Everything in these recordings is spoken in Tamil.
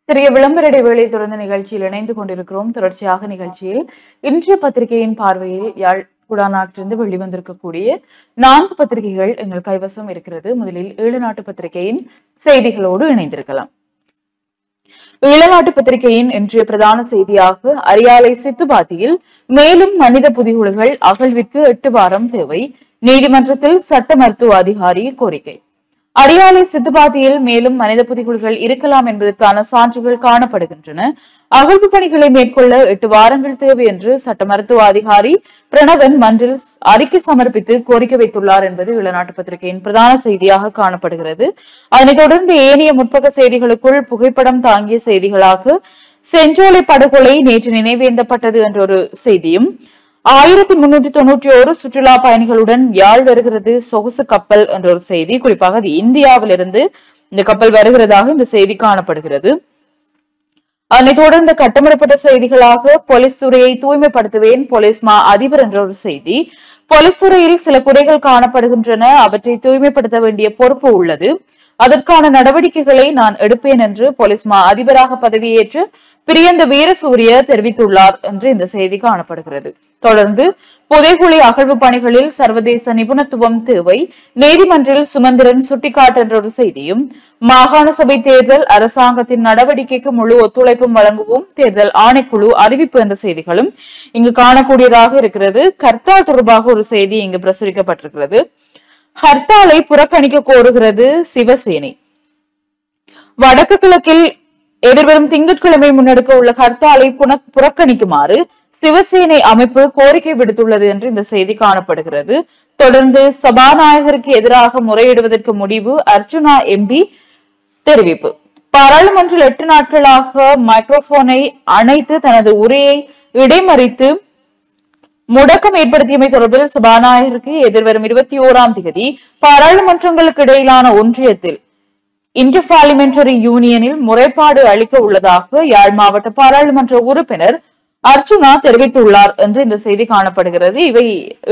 சிறிய விளம்பர இடைவேளை தொடர்ந்த நிகழ்ச்சியில் இணைந்து கொண்டிருக்கிறோம். தொடர்ச்சியாக நிகழ்ச்சியில் இன்றைய பத்திரிகையின் பார்வையில் யாழ் குடாநாட்டிலிருந்து வெளிவந்திருக்கக்கூடிய 4 பத்திரிகைகள் எங்கள் கைவசம் இருக்கிறது. முதலில் ஈழநாட்டு பத்திரிகையின் செய்திகளோடு இணைந்திருக்கலாம். ஈழநாட்டு பத்திரிகையின் இன்றைய பிரதான செய்தியாக அரியாலை சித்துபாத்தியில் மேலும் மனித புதைகுழிகள் அகழ்விற்கு 8 வாரம் தேவை, நீதிமன்றத்தில் சட்ட மருத்துவ அதிகாரி கோரிக்கை. அரியாலை சித்துபாத்தியில் மேலும் மனித புதைகுழிகள் இருக்கலாம் என்பதற்கான சான்றுகள் காணப்படுகின்றன. அகழ்வு பணிகளை மேற்கொள்ள 8 வாரங்கள் தேவை என்று சட்ட மருத்துவ அதிகாரி பிரணவன் மன்றில் அறிக்கை சமர்ப்பித்து கோரிக்கை வைத்துள்ளார் என்பது ஈழநாட்டு பத்திரிகையின் பிரதான செய்தியாக காணப்படுகிறது. அதனைத் தொடர்ந்து ஏனைய முற்பக்க செய்திகளுக்குள் புகைப்படம் தாங்கிய செய்திகளாக செஞ்சோலை படுகொலை நேற்று நினைவேந்தப்பட்டது என்ற ஒரு செய்தியும், 1391 சுற்றுலா பயணிகளுடன் யாழ் வருகிறது சொகுசு கப்பல் என்ற ஒரு செய்தி, குறிப்பாக அது இந்தியாவிலிருந்து இந்த கப்பல் வருகிறதாக இந்த செய்தி காணப்படுகிறது. அதனைத் தொடர்ந்து கட்டமிடப்பட்ட செய்திகளாக போலீஸ் துறையை தூய்மைப்படுத்துவேன் போலீஸ் மா அதிபர் என்ற ஒரு செய்தி, போலீஸ் துறையில் சில குறைகள் காணப்படுகின்றன, அவற்றை தூய்மைப்படுத்த வேண்டிய பொறுப்பு உள்ளது, அதற்கான நடவடிக்கைகளை நான் எடுப்பேன் என்று போலீஸ் மா அதிபராக பதவியேற்று பிரியந்த வீரசூரிய தெரிவித்துள்ளார் என்று இந்த செய்தி காணப்படுகிறது. தொடர்ந்து புதைகுழி அகழ்வு பணிகளில் சர்வதேச நிபுணத்துவம் தேவை, நீதிமன்றில் சுமந்திரன் சுட்டிக்காட்டு என்ற ஒரு செய்தியும், மாகாண சபை தேர்தல் அரசாங்கத்தின் நடவடிக்கைக்கு முழு ஒத்துழைப்பும் வழங்குவோம் தேர்தல் ஆணைக்குழு அறிவிப்பு என்ற செய்திகளும் இங்கு காணக்கூடியதாக இருக்கிறது. ஹர்த்தால் தொடர்பாக ஒரு செய்தி இங்கு பிரசுரிக்கப்பட்டிருக்கிறது. ஹர்த்தாலை புறக்கணிக்க கோருகிறது சிவசேனை. வடக்கு கிழக்கில் எதிர்வரும் திங்கட்கிழமை முன்னெடுக்க உள்ள ஹர்த்தாலை புறக்கணிக்குமாறு சிவசேனை அமைப்பு கோரிக்கை விடுத்துள்ளது என்று இந்த செய்தி காணப்படுகிறது. தொடர்ந்து சபாநாயகருக்கு எதிராக முறையிடுவதற்கு முடிவு, அர்ச்சுனா எம்பி தெரிவிப்பு. பாராளுமன்றில் 8 நாட்களாக மைக்ரோபோனை அணைத்து தனது உரையை இடைமறித்து முடக்கம் ஏற்படுத்தியமை தொடர்பில் சபாநாயகருக்கு எதிர்வரும் 21ஆம் தேதி பாராளுமன்றங்களுக்கு இடையிலான ஒன்றியத்தில் இன்டர்பார்லிமெண்டரி யூனியனில் முறைப்பாடு அளிக்க உள்ளதாக யாழ் மாவட்ட பாராளுமன்ற உறுப்பினர் அர்ச்சுனா தெரிவித்துள்ளார் என்று இந்த செய்தி காணப்படுகிறது. இவை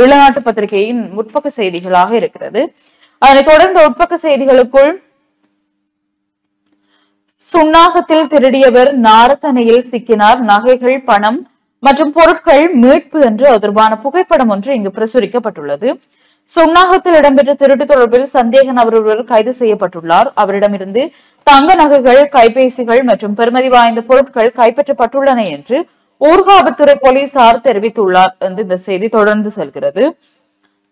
ஈழநாட்டு பத்திரிகையின் முற்பக்க செய்திகளாக இருக்கிறது. அதனைத் தொடர்ந்து உட்பக்க செய்திகளுக்குள் சுன்னாகத்தில் திருடியவர் நாரத்தனையில் சிக்கினார், நகைகள் பணம் மற்றும் பொருட்கள் மீட்பு என்று தொடர்பான புகைப்படம் ஒன்று இங்கு பிரசுரிக்கப்பட்டுள்ளது. சுன்னாகத்தில் இடம்பெற்ற திருட்டு தொடர்பில் சந்தேக நபர் ஒருவர் கைது செய்யப்பட்டுள்ளார். அவரிடமிருந்து தங்க நகைகள், கைபேசிகள் மற்றும் பெறுமதி வாய்ந்த பொருட்கள் கைப்பற்றப்பட்டுள்ளன என்று ஊர்காவல்துறை போலீசார் தெரிவித்துள்ளார் என்று இந்த செய்தி தொடர்ந்து செல்கிறது.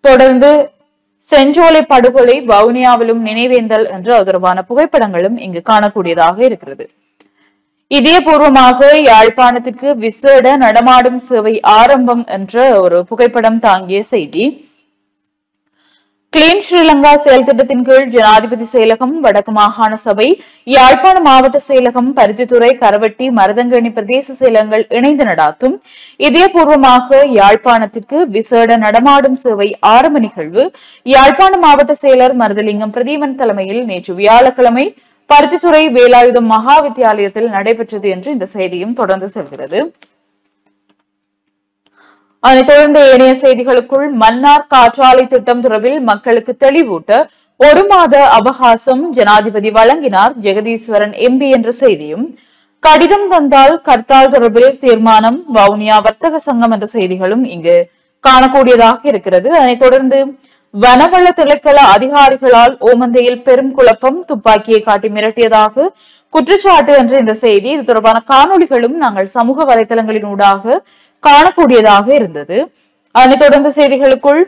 தொடர்ந்து செஞ்சோலை படுகொலை வவுனியாவிலும் நினைவேந்தல் என்ற தொடர்பான புகைப்படங்களும் இங்கு காணக்கூடியதாக இருக்கிறது. இதயபூர்வமாக யாழ்ப்பாணத்திற்கு விசேட நடமாடும் சேவை ஆரம்பம் என்ற ஒரு புகைப்படம் தாங்கிய செய்தி. கிளீன் ஸ்ரீலங்கா செயல் திட்டத்தின் கீழ் ஜனாதிபதி செயலகம், வடக்கு மாகாண சபை, யாழ்ப்பாண மாவட்ட செயலகம், பருத்தித்துறை, கரவட்டி, மருதங்கணி பிரதேச செயலகங்கள் இணைந்து நடாத்தும் இதயபூர்வமாக யாழ்ப்பாணத்திற்கு விசேட நடமாடும் சேவை ஆரம்ப நிகழ்வு யாழ்ப்பாண மாவட்ட செயலர் மருதலிங்கம் பிரதீபன் தலைமையில் நேற்று வியாழக்கிழமை பருத்தித்துறை வேலாயுதம் மகா வித்தியாலயத்தில் நடைபெற்றது என்று இந்த செய்தியும் தொடர்ந்து செல்கிறது. அதனைத் தொடர்ந்து ஏனைய செய்திகளுக்குள் மன்னார் காற்றாலை திட்டம் தொடர்பில் மக்களுக்கு தெளிவூட்ட 1 மாத அவகாசம் ஜனாதிபதி வழங்கினார், ஜெகதீஸ்வரன் எம்பி என்ற செய்தியும், கடிதம் தந்தால் கர்த்தால் தொடர்பில் தீர்மானம், வவுனியா வர்த்தக சங்கம் என்ற செய்திகளும் இங்கு காணக்கூடியதாக இருக்கிறது. அதனைத் தொடர்ந்து வனவள திணைக்கள அதிகாரிகளால் ஓமந்தையில் பெரும் குழப்பம், துப்பாக்கியை காட்டி மிரட்டியதாக குற்றச்சாட்டு என்ற இந்த செய்தி, இது தொடர்பான காணொளிகளும் நாங்கள் சமூக வலைதளங்களின் ஊடாக காணக்கூடியதாக இருந்தது. அதனைத் தொடர்ந்த செய்திகளுக்குள்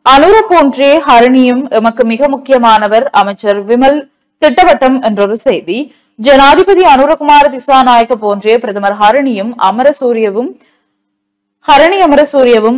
அனுர போன்றே ஹரணியும் எமக்கு மிக முக்கியமானவர், அமைச்சர் விமல் திட்டவட்டம் என்றொரு செய்தி. ஜனாதிபதி அனுரகுமார திசாநாயக்க போன்றே பிரதமர் ஹரணி அமரசூரியவும்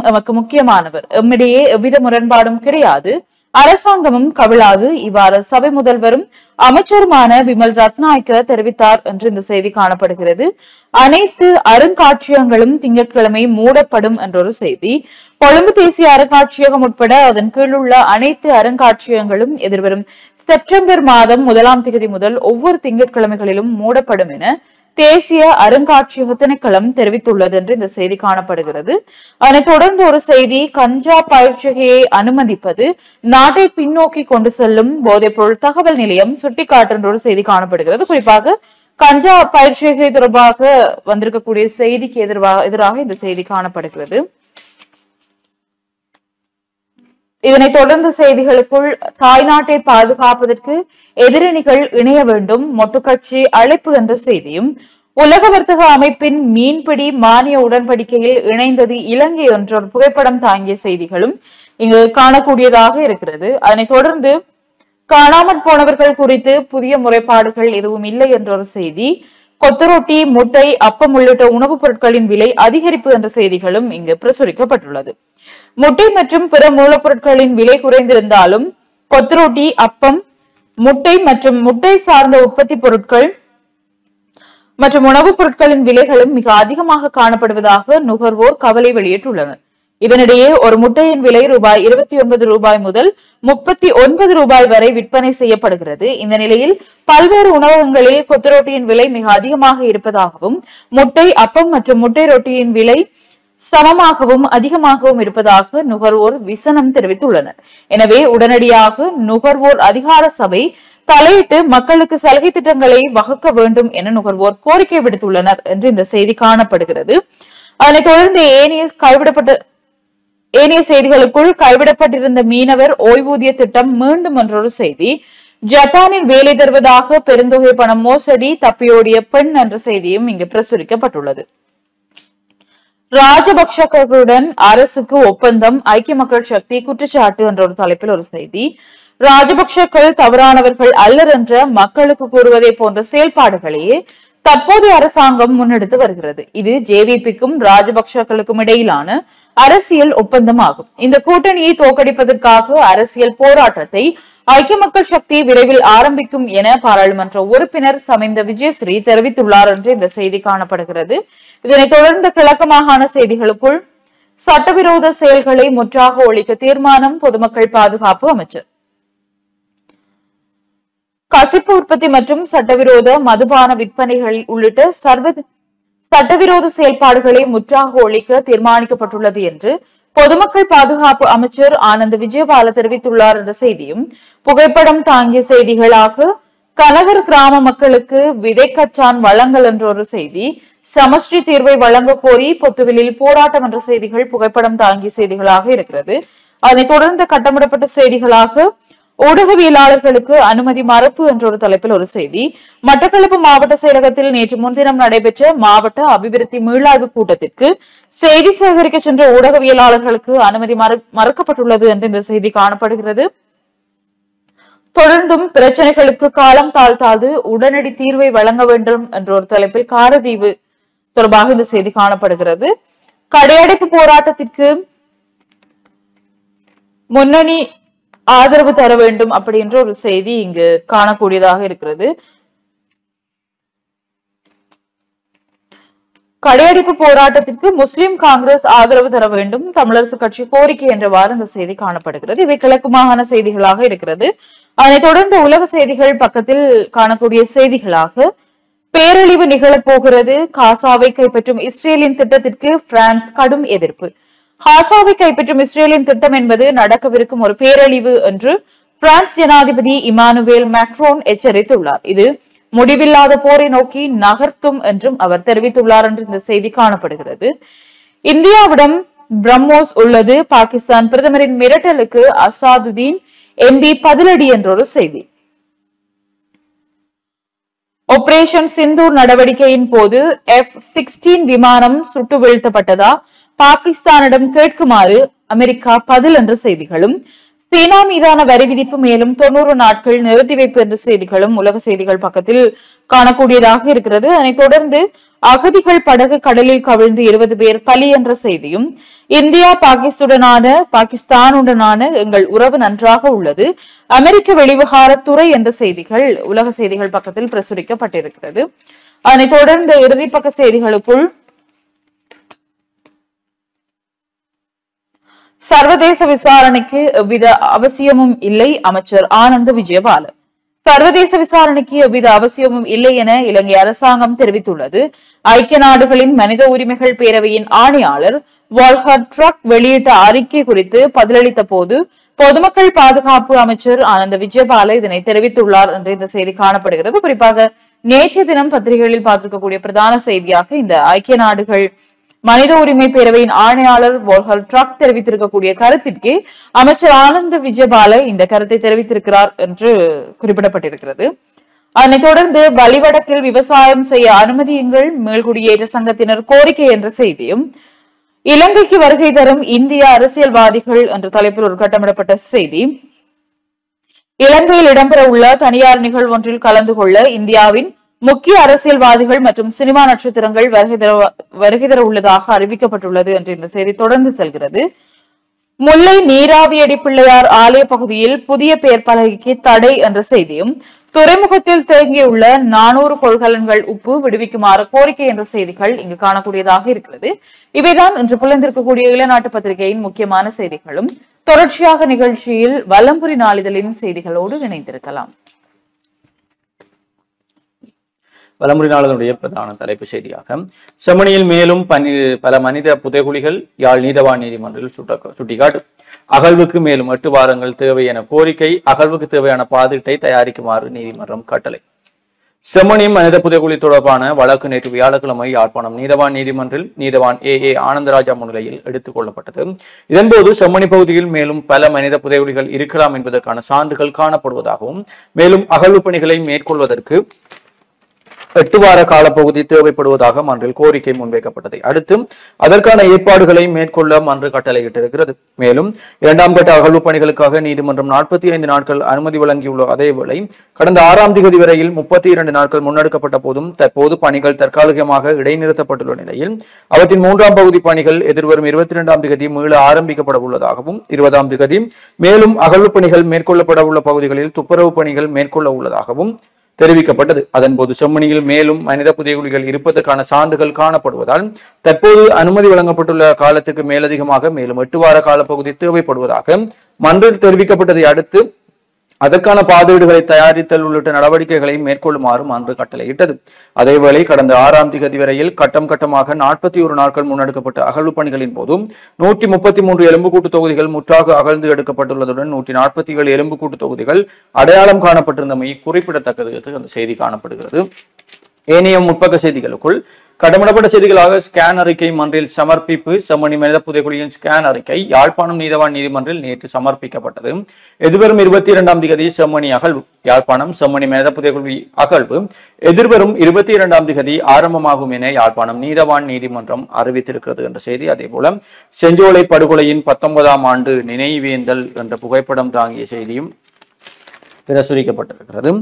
எமக்கு முக்கியமானவர், எம்மிடையே எவ்வித முரண்பாடும் கிடையாது, அரசாங்கமும் கவிழாது, இவ்வாறு சபை முதல்வரும் அமைச்சருமான விமல் ரத்நாயக்க தெரிவித்தார் என்று இந்த செய்தி காணப்படுகிறது. அனைத்து அருங்காட்சியகங்களும் திங்கட்கிழமை மூடப்படும் என்றொரு செய்தி. கொழும்பு தேசிய அருங்காட்சியகம் உட்பட அதன் கீழ் உள்ள அனைத்து அருங்காட்சியகங்களும் எதிர்வரும் செப்டம்பர் மாதம் 1ஆம் தேதி முதல் ஒவ்வொரு திங்கட்கிழமைகளிலும் மூடப்படும் என தேசிய அருங்காட்சியக திணைக்களம் தெரிவித்துள்ளது என்று இந்த செய்தி காணப்படுகிறது. அதனைத் தொடர்ந்து ஒரு செய்தி, கஞ்சா பயிற்சியை அனுமதிப்பது நாட்டை பின்னோக்கி கொண்டு செல்லும் போதைப்பொருள் தகவல் நிலையம் சுட்டிக்காட்டு ஒரு செய்தி காணப்படுகிறது. குறிப்பாக கஞ்சா பயிற்சியை தொடர்பாக வந்திருக்கக்கூடிய செய்திக்கு எதிராக இந்த செய்தி காணப்படுகிறது. இதனைத் தொடர்ந்து செய்திகளுக்குள், தாய்நாட்டை பாதுகாப்பதற்கு எதிரணிகள் இணைய வேண்டும், மொட்டுக்கட்சி அழைப்பு என்ற செய்தியும், உலக வர்த்தக அமைப்பின் மீன்பிடி மானிய உடன்படிக்கையில் இணைந்தது இலங்கை என்ற ஒரு புகைப்படம் தாங்கிய செய்திகளும் இங்கு காணக்கூடியதாக இருக்கிறது. அதனைத் தொடர்ந்து காணாமற் போனவர்கள் குறித்து புதிய முறைப்பாடுகள் எதுவும் இல்லை என்ற ஒரு செய்தி, கொத்தரொட்டி, முட்டை, அப்பம் உள்ளிட்ட உணவுப் பொருட்களின் விலை அதிகரிப்பு என்ற செய்திகளும் இங்கு பிரசுரிக்கப்பட்டுள்ளது. முட்டை மற்றும் பிற மூலப்பொருட்களின் விலை குறைந்திருந்தாலும் கொத்தரொட்டி, அப்பம், முட்டை மற்றும் முட்டை சார்ந்த உற்பத்தி பொருட்கள் மற்றும் உணவுப் பொருட்களின் விலைகளும் மிக அதிகமாக காணப்படுவதாக நுகர்வோர் கவலை வெளியிட்டுள்ளனர். இதனிடையே ஒரு முட்டையின் விலை ரூபாய் 29 முதல் 39 வரை விற்பனை செய்யப்படுகிறது. இந்த நிலையில் பல்வேறு உணவகங்களில் கொத்தரொட்டியின் விலை மிக அதிகமாக இருப்பதாகவும், முட்டை, அப்பம் மற்றும் முட்டை ரொட்டியின் விலை சமமாகவும் அதிகமாகவும் இருப்பதாக நுகர்வோர் விசனம் தெரிவித்துள்ளனர். எனவே உடனடியாக நுகர்வோர் அதிகார சபை தலையிட்டு மக்களுக்கு சலுகை திட்டங்களை வகுக்க வேண்டும் என நுகர்வோர் கோரிக்கை விடுத்துள்ளனர் என்று இந்த செய்தி காணப்படுகிறது. அதனைத் தொடர்ந்து ஏனைய செய்திகளுக்குள், கைவிடப்பட்டிருந்த மீனவர் ஓய்வூதிய திட்டம் மீண்டும் என்றொரு செய்தி, ஜப்பானில் வேலை தருவதாக பெருந்தொகை பணம் மோசடி, தப்பியோடிய பெண் என்ற செய்தியும் இங்கு பிரசுரிக்கப்பட்டுள்ளது. ராஜபக்சர்களுடன் அரசுக்கு ஒப்பந்தம், ஐக்கிய மக்கள் சக்தி குற்றச்சாட்டு என்ற ஒரு தலைப்பில் ஒரு செய்தி, ராஜபக்சர்கள் தவறானவர்கள் அல்லர் என்ற மக்களுக்கு கூறுவதை போன்ற செயல்பாடுகளையே தற்போதைய அரசாங்கம் முன்னெடுத்து வருகிறது. இது ஜேவிபிக்கும் ராஜபக்சர்களுக்கும் இடையிலான அரசியல் ஒப்பந்தம் ஆகும். இந்த கூட்டணியை தோற்கடிப்பதற்காக அரசியல் போராட்டத்தை ஐக்கிய மக்கள் சக்தி விரைவில் ஆரம்பிக்கும் என பாராளுமன்ற உறுப்பினர் சமிந்த விஜயஸ்ரீ தெரிவித்துள்ளார் என்று இந்த செய்தி காணப்படுகிறது. இதனைத் தொடர்ந்து கிழக்கு மாகாண செய்திகளுக்குள், சட்டவிரோத செயல்களை முற்றாக ஒழிக்க தீர்மானம், பொதுமக்கள் பாதுகாப்பு அமைச்சர். கசிப்பு உற்பத்தி மற்றும் சட்டவிரோத மதுபான விற்பனைகள் உள்ளிட்ட சட்டவிரோத செயல்பாடுகளை முற்றாக ஒழிக்க தீர்மானிக்கப்பட்டுள்ளது என்று பொதுமக்கள் பாதுகாப்பு அமைச்சர் ஆனந்த் விஜயபால தெரிவித்துள்ளார் என்ற செய்தியும் புகைப்படம் தாங்கிய செய்திகளாக, கனகர் கிராம மக்களுக்கு விதைக்கச்சான் வழங்கல் என்ற ஒரு செய்தி, சமஷ்டி தீர்வை வழங்க கோரி பொத்துவிலில் போராட்டம் என்ற செய்திகள் புகைப்படம் தாங்கிய செய்திகளாக இருக்கிறது. அதனைத் தொடர்ந்து கட்டமிடப்பட்ட செய்திகளாக, ஊடகவியலாளர்களுக்கு அனுமதி மறுப்பு என்ற ஒரு தலைப்பில் ஒரு செய்தி, மட்டக்களப்பு மாவட்ட செயலகத்தில் நேற்று முன்தினம் நடைபெற்ற மாவட்ட அபிவிருத்தி மீளாய்வு கூட்டத்திற்கு செய்தி சேகரிக்க சென்ற ஊடகவியலாளர்களுக்கு அனுமதி மறுக்கப்பட்டுள்ளது என்று இந்த செய்தி காணப்படுகிறது. தொடர்ந்தும் பிரச்சனைகளுக்கு காலம் தாழ்த்தாது உடனடி தீர்வை வழங்க வேண்டும் என்ற ஒரு தலைப்பில் காரதீவு தொடர்பாக இந்த செய்தி காணப்படுகிறது. கடையடைப்பு போராட்டத்திற்கு முன்னணி ஆதரவு தர வேண்டும் அப்படின்ற ஒரு செய்தி இங்கு காணக்கூடியதாக இருக்கிறது. கடையடைப்பு போராட்டத்திற்கு முஸ்லிம் காங்கிரஸ் ஆதரவு தர வேண்டும், தமிழரசு கட்சி கோரிக்கை என்றவாறு இந்த செய்தி காணப்படுகிறது. இவை கிழக்கு மாகாண செய்திகளாக இருக்கிறது. அதனைத் தொடர்ந்து உலக செய்திகள் பக்கத்தில் காணக்கூடிய செய்திகளாக, பேரழிவு நிகழப்போகிறது, காசாவை கைப்பற்றும் இஸ்ரேலின் திட்டத்திற்கு பிரான்ஸ் கடும் எதிர்ப்பு. காசாவை கைப்பற்றும் இஸ்ரேலின் திட்டம் என்பது நடக்கவிருக்கும் ஒரு பேரழிவு என்று பிரான்ஸ் ஜனாதிபதி இமானுவேல் மேக்ரோன் எச்சரித்துள்ளார். இது முடிவில்லாத போரை நோக்கி நகர்த்தும் என்றும் அவர் தெரிவித்துள்ளார் என்று இந்த செய்தி காணப்படுகிறது. இந்தியாவிடம் பிரம்மோஸ் உள்ளது, பாகிஸ்தான் பிரதமரின் மிரட்டலுக்கு அசாதுதீன் எம்பி பதிலடி என்றொரு செய்தி. ஆபரேஷன் சிந்தூர் நடவடிக்கையின் போது F-16 விமானம் சுட்டு வீழ்த்தப்பட்டதா, பாகிஸ்தானிடம் கேட்குமாறு அமெரிக்கா பதில் என்ற செய்திகளும், சீனா மீதான வரி விதிப்பு மேலும் 90 நாட்கள் நிறுத்தி வைப்பு என்ற செய்திகளும் உலக செய்திகள் பக்கத்தில் காணக்கூடியதாக இருக்கிறது. அதனைத் தொடர்ந்து அகதிகள் படகு கடலில் கவிழ்ந்து 20 பேர் பலி என்ற செய்தியும், இந்தியா பாகிஸ்தானுடனான எங்கள் உறவு நன்றாக உள்ளது, அமெரிக்க வெளிவிவகாரத்துறை என்ற செய்திகள் உலக செய்திகள் பக்கத்தில் பிரசுரிக்கப்பட்டிருக்கிறது. அதனைத் தொடர்ந்து இறுதிப்பக்க செய்திகளுக்குள், சர்வதேச விசாரணைக்கு எவ்வித அவசியமும் இல்லை, அமைச்சர் ஆனந்த் விஜயபால. சர்வதேச விசாரணைக்கு எவ்வித அவசியமும் இல்லை என இலங்கை அரசாங்கம் தெரிவித்துள்ளது. ஐக்கிய நாடுகளின் மனித உரிமைகள் பேரவையின் ஆணையாளர் வால்கர் ட்ரக் வெளியிட்ட அறிக்கை குறித்து பதிலளித்த போது பொதுமக்கள் பாதுகாப்பு அமைச்சர் ஆனந்த விஜயபால இதனை தெரிவித்துள்ளார் என்று இந்த செய்தி காணப்படுகிறது. குறிப்பாக நேற்றைய தினம் பத்திரிகைகளில் பார்த்திருக்கக்கூடிய பிரதான செய்தியாக இந்த ஐக்கிய நாடுகள் மனித உரிமை பேரவையின் ஆணையாளர் வால்கர் ட்ரக் தெரிவித்திருக்கக்கூடிய கருத்திற்கு அமைச்சர் ஆனந்த விஜயபால இந்த கருத்தை தெரிவித்திருக்கிறார் என்று குறிப்பிடப்பட்டிருக்கிறது. அதனைத் தொடர்ந்து வலிவடக்கில் விவசாயம் செய்ய அனுமதியுங்கள் மேல்குடியேற்ற சங்கத்தினர் கோரிக்கை என்ற செய்தியும், இலங்கைக்கு வருகை தரும் இந்திய அரசியல்வாதிகள் என்ற தலைப்பில் ஒரு கட்டமிடப்பட்ட செய்தி, இலங்கையில் இடம்பெற உள்ள தனியார் நிகழ்வொன்றில் கலந்து கொள்ள இந்தியாவின் முக்கிய அரசியல்வாதிகள் மற்றும் சினிமா நட்சத்திரங்கள் வருகை தர உள்ளதாக அறிவிக்கப்பட்டுள்ளது என்று இந்த செய்தி தொடர்ந்து செல்கிறது. முல்லை நீராவியடி பிள்ளையார் ஆலய பகுதியில் புதிய பெயர் பலகைக்கு தடை என்ற செய்தியும், துறைமுகத்தில் தேங்கியுள்ள 400 கொள்கலன்கள் உப்பு விடுவிக்குமாறு கோரிக்கை என்ற செய்திகள் இங்கு காணக்கூடியதாக இருக்கிறது. இவைதான் இன்று புலந்திருக்கக்கூடிய இளநாட்டு பத்திரிகையின் முக்கியமான செய்திகளும். தொடர்ச்சியாக நிகழ்ச்சியில் வலம்புரி நாளிதழின் செய்திகளோடு இணைந்திருக்கலாம். வலம்புரி நாளிதழுடைய பிரதான தலைப்பு செய்தியாக, செம்மணியில் மேலும் பல மனித புதைகுழிகள், யாழ் நீதவான் நீதிமன்றில் சுட்டிக்காட்டு. அகழ்வுக்கு மேலும் 8 வாரங்கள் தேவை என கோரிக்கை, அகழ்வுக்கு தேவையான பாதிட்டை தயாரிக்குமாறு நீதிமன்றம் கட்டளை. செம்மணி மனித புதைகுழி தொடர்பான வழக்கு நேற்று வியாழக்கிழமை யாழ்ப்பாணம் நீதவான் நீதிமன்றில் நீதவான் ஏ ஆனந்தராஜா முன்னிலையில் எடுத்துக் கொள்ளப்பட்டது. இதன்போது செம்மணி பகுதியில் மேலும் பல மனித புதைகுழிகள் இருக்கலாம் என்பதற்கான சான்றுகள் காணப்படுவதாகவும், மேலும் அகழ்வு பணிகளை மேற்கொள்வதற்கு 8 வார காலப்பகுதி தேவைப்படுவதாக மன்றில் கோரிக்கை முன்வைக்கப்பட்டதை அடுத்து அதற்கான ஏற்பாடுகளை மேற்கொள்ள மன்று கட்டளையிட்டிருக்கிறது. மேலும் 2ஆம் கட்ட அகழ்வு பணிகளுக்காக நீதிமன்றம் 45 நாட்கள் அனுமதி வழங்கியுள்ள அதேவேளை கடந்த 6ஆம் தேதி வரையில் 32 நாட்கள் முன்னெடுக்கப்பட்ட போதும் தற்போது பணிகள் தற்காலிகமாக இடைநிறுத்தப்பட்டுள்ள நிலையில் அவற்றின் 3ஆம் பகுதி பணிகள் எதிர்வரும் 22ஆம் தேதி மீள ஆரம்பிக்கப்பட உள்ளதாகவும் 20ஆம் தேதி மேலும் அகழ்வு பணிகள் மேற்கொள்ளப்பட உள்ள பகுதிகளில் துப்புரவு பணிகள் மேற்கொள்ள உள்ளதாகவும் தெரிவிக்கப்பட்டது. அதன்போது செம்மணியில் மேலும் மனித புதைகுழிகள் இருப்பதற்கான சான்றுகள் காணப்படுவதால் தற்போது அனுமதி வழங்கப்பட்டுள்ள காலத்துக்கு மேலதிகமாக மேலும் 8 வார காலப்பகுதி தேவைப்படுவதாக மன்றில் தெரிவிக்கப்பட்டதை அடுத்து அதற்கான பாதீடுகளை தயாரித்தல் உள்ளிட்ட நடவடிக்கைகளை மேற்கொள்ளுமாறு மன்று கட்டளையிட்டது. அதேவேளை கடந்த 6ஆம் தேதி வரையில் கட்டம் கட்டமாக 41 நாட்கள் முன்னெடுக்கப்பட்ட அகழ்வு பணிகளின் போதும் 133 எலும்புக்கூட்டு தொகுதிகள் முற்றாக அகழ்ந்து எடுக்கப்பட்டுள்ளதுடன் 147 எலும்புக்கூட்டு தொகுதிகள் அடையாளம் காணப்பட்டிருந்தமை குறிப்பிடத்தக்கது என்று அந்த செய்தி காணப்படுகிறது. ஏனைய முற்பக்க செய்திகளுக்குள் கடமிடப்பட்ட செய்திகளாக ஸ்கேன் அறிக்கை மன்றில் சமர்ப்பிப்பு. செம்மணி மனித புதைகுழியின் ஸ்கேன் அறிக்கை யாழ்ப்பாணம் நீதவான் நீதிமன்றில் நேற்று சமர்ப்பிக்கப்பட்டது. எதிர்வரும் 22ஆம் தேதி செம்மணி அகழ்வு. யாழ்ப்பாணம் செம்மணி மனித புதைகுழி அகழ்வு எதிர்வரும் 22ஆம் தேதி ஆரம்பமாகும் என யாழ்ப்பாணம் நீதவான் நீதிமன்றம் அறிவித்திருக்கிறது என்ற செய்தி. அதே போல செஞ்சோலை படுகொலையின் 19ஆம் ஆண்டு நினைவேந்தல் என்ற புகைப்படம் தாங்கிய செய்தியும் பிரசுரிக்கப்பட்டிருக்கிறது.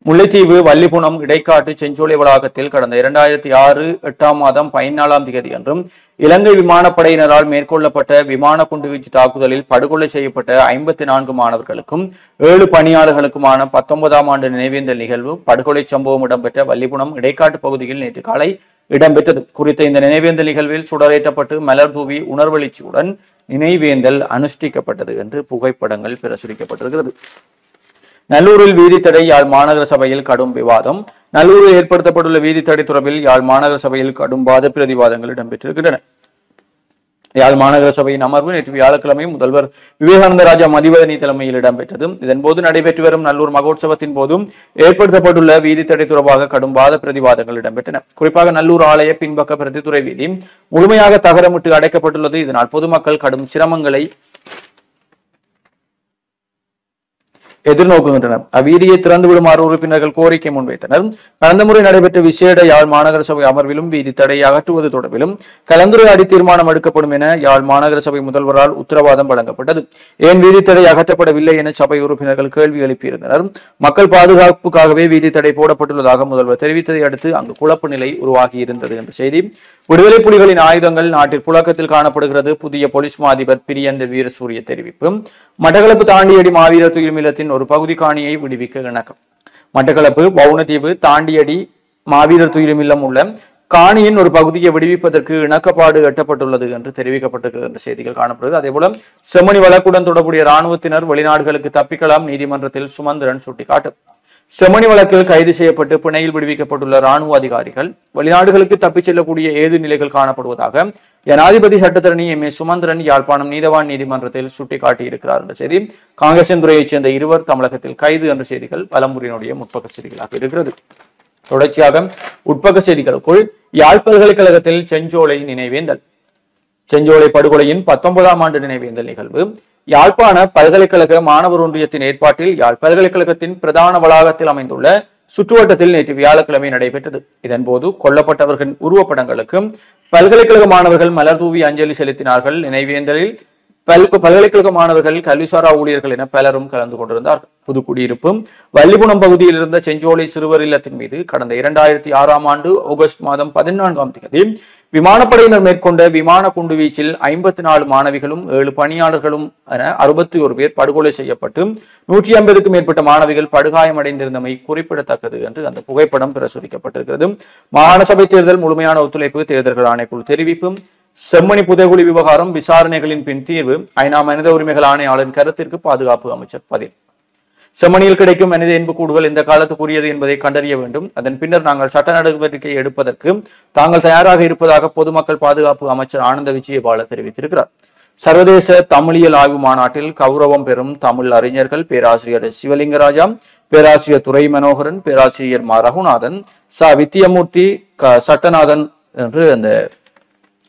முல்லைத்தீவு வள்ளிபுணம் இடைக்காட்டு செஞ்சோலை வளாகத்தில் கடந்த 2006 8ஆம் மாதம் 14ஆம் தேதி அன்றும் இலங்கை விமானப்படையினரால் மேற்கொள்ளப்பட்ட விமான குண்டுவீச்சு தாக்குதலில் படுகொலை செய்யப்பட்ட 54 மாணவர்களுக்கும் 7 பணியாளர்களுக்குமான 19ஆம் ஆண்டு நினைவேந்தல் நிகழ்வு படுகொலை சம்பவம் இடம்பெற்ற வள்ளிபுணம் இடைக்காட்டு பகுதியில் நேற்று காலை இடம்பெற்றது. குறித்த இந்த நினைவேந்தல் நிகழ்வில் சுடரேற்றப்பட்டு மலர் தூவி உணர்வெழுச்சியுடன் நினைவேந்தல் அனுஷ்டிக்கப்பட்டது என்று புகைப்படங்கள் பிரசுரிக்கப்பட்டிருக்கிறது. நல்லூரில் வீதி தடை. யாழ் மாநகர சபையில் கடும் விவாதம். நல்லூரில் ஏற்படுத்தப்பட்டுள்ள வீதி தடை தொடர்பில் யாழ் மாநகர சபையில் கடும் வாத பிரதிவாதங்கள் இடம்பெற்றிருக்கின்றன. யாழ் மாநகர சபையின் அமர்வு நேற்று வியாழக்கிழமை முதல்வர் விவேகானந்த ராஜா மதிவதனி தலைமையில் இடம்பெற்றது. இதன்போது நடைபெற்று வரும் நல்லூர் மகோற்சவத்தின் போதும் ஏற்படுத்தப்பட்டுள்ள வீதி தடை தொடர்பாக கடும் வாத பிரதிவாதங்கள் இடம்பெற்றன. குறிப்பாக நல்லூர் ஆலய பின்பக்க பிரதித்துறை வீதி முழுமையாக தகரமிட்டு அடைக்கப்பட்டுள்ளது. இதனால் பொதுமக்கள் கடும் சிரமங்களை எதிர்நோக்குகின்றனர். அவ்வீதியை திறந்து விடுமாறு உறுப்பினர்கள் கோரிக்கை முன்வைத்தனர். கடந்த முறை நடைபெற்ற விசேட யாழ் மாநகர சபை அமர்விலும் வீதி தடையை அகற்றுவது தொடர்பிலும் கலந்துரையாடி தீர்மானம் எடுக்கப்படும் என யாழ் மாநகர சபை முதல்வரால் உத்தரவாதம் வழங்கப்பட்டது. ஏன் வீதி தடை அகற்றப்படவில்லை என சபை உறுப்பினர்கள் கேள்வி எழுப்பியிருந்தனர். மக்கள் பாதுகாப்புக்காகவே வீதி தடை போடப்பட்டுள்ளதாக முதல்வர் தெரிவித்ததை அடுத்து அங்கு குழப்ப நிலை உருவாகியிருந்தது என்ற செய்தி. விடுதலை புலிகளின் ஆயுதங்கள் நாட்டில் புழக்கத்தில் காணப்படுகிறது. புதிய பொலிஸ் மா அதிபர் பிரியந்த வீரசூரிய தெரிவிப்பு. மட்டக்களப்பு தாண்டியடி மாவீரர் துயிலுமில்லத்தின் ஒரு பகுதி காணியை விடுவிக்க இணக்கம். மட்டக்களப்பு வவுனதீவு தாண்டியடி மாவீரர் துயிலுமில்லம் உள்ள காணியின் ஒரு பகுதியை விடுவிப்பதற்கு இணக்கப்பாடு எட்டப்பட்டுள்ளது என்று தெரிவிக்கப்பட்டிருக்கிறது என்ற செய்திகள் காணப்படுகிறது. அதேபோல செம்மணி வழக்குடன் தொடர்புடைய இராணுவத்தினர் வெளிநாடுகளுக்கு தப்பிக்கலாம், நீதிமன்றத்தில் சுமந்திரன் சுட்டிக்காட்டு. செம்மணி வழக்கில் கைது செய்யப்பட்டு பிணையில் விடுவிக்கப்பட்டுள்ள இராணுவ அதிகாரிகள் வெளிநாடுகளுக்கு தப்பிச் செல்லக்கூடிய ஏது நிலைகள் காணப்படுவதாக ஜனாதிபதி சட்டத்தரணி M.A. சுமந்திரன் யாழ்ப்பாணம் நீதவான் நீதிமன்றத்தில் சுட்டிக்காட்டியிருக்கிறார் என்ற செய்தி. காங்கிரசின் துறையைச் சேர்ந்த இருவர் தமிழகத்தில் கைது என்ற செய்திகள் பலமுறையினுடைய முற்பக்க செய்திகளாக இருக்கிறது. தொடர்ச்சியாக உட்பக்க செய்திகளுக்குள் யாழ் பல்கலைக்கழகத்தில் செஞ்சோலை நினைவேந்தல். செஞ்சோலை படுகொலையின் 19ஆம் ஆண்டு நினைவேந்தல் நிகழ்வு யாழ்ப்பாண பல்கலைக்கழக மாணவர் ஒன்றியத்தின் ஏற்பாட்டில் யாழ் பல்கலைக்கழகத்தின் பிரதான வளாகத்தில் அமைந்துள்ள சுற்றுவட்டத்தில் நேற்று வியாழக்கிழமை நடைபெற்றது. இதன்போது கொல்லப்பட்டவர்களின் உருவப்படங்களுக்கு பல்கலைக்கழக மாணவர்கள் மலர் தூவி அஞ்சலி செலுத்தினார்கள். நினைவேந்தலில் பல்கலைக்கழக மாணவர்கள், கல்விசாரா ஊழியர்கள் என பலரும் கலந்து கொண்டிருந்தார்கள். புதுக்குடியிருப்பு வள்ளிகுணம் பகுதியில் இருந்த செஞ்சோலை சிறுவர் இல்லத்தின் மீது கடந்த 2006ஆம் ஆண்டு ஆகஸ்ட் மாதம் 14ஆம் தேதி விமானப்படையினர் மேற்கொண்ட விமான குண்டுவீச்சில் 54 மாணவிகளும் 7 பணியாளர்களும் என 61 பேர் படுகொலை செய்யப்பட்டு 150க்கும் மேற்பட்ட மாணவிகள் படுகாயமடைந்திருந்தமை குறிப்பிடத்தக்கது என்று அந்த புகைப்படம் பிரசுரிக்கப்பட்டிருக்கிறது. மாகாண சபை தேர்தல் முழுமையான ஒத்துழைப்பு தேர்தல்கள் ஆணைக்குழு தெரிவிப்பு. செம்மணி புதைகுழி விவகாரம் விசாரணைகளின் பின் தீர்வு. ஐநா மனித உரிமைகள் ஆணையாளரின் கருத்திற்கு பாதுகாப்பு அமைச்சர் பதில். செம்மணியில் கிடைக்கும் மனித எண்புக்கூடுகள் இந்த காலத்துக்குரியது என்பதை கண்டறிய வேண்டும். அதன் பின்னர் நாங்கள் சட்ட நடவடிக்கை எடுப்பதற்கு தாங்கள் தயாராக இருப்பதாக பொதுமக்கள் பாதுகாப்பு அமைச்சர் ஆனந்த விஜயபால தெரிவித்திருக்கிறார். சர்வதேச தமிழியல் ஆய்வு மாநாட்டில் கௌரவம் பெறும் தமிழ் அறிஞர்கள் பேராசிரியர் சிவலிங்கராஜா, பேராசிரியர் துரை மனோகரன், பேராசிரியர் மா ரகுநாதன், ச வித்தியமூர்த்தி, சட்டநாதன் என்று அந்த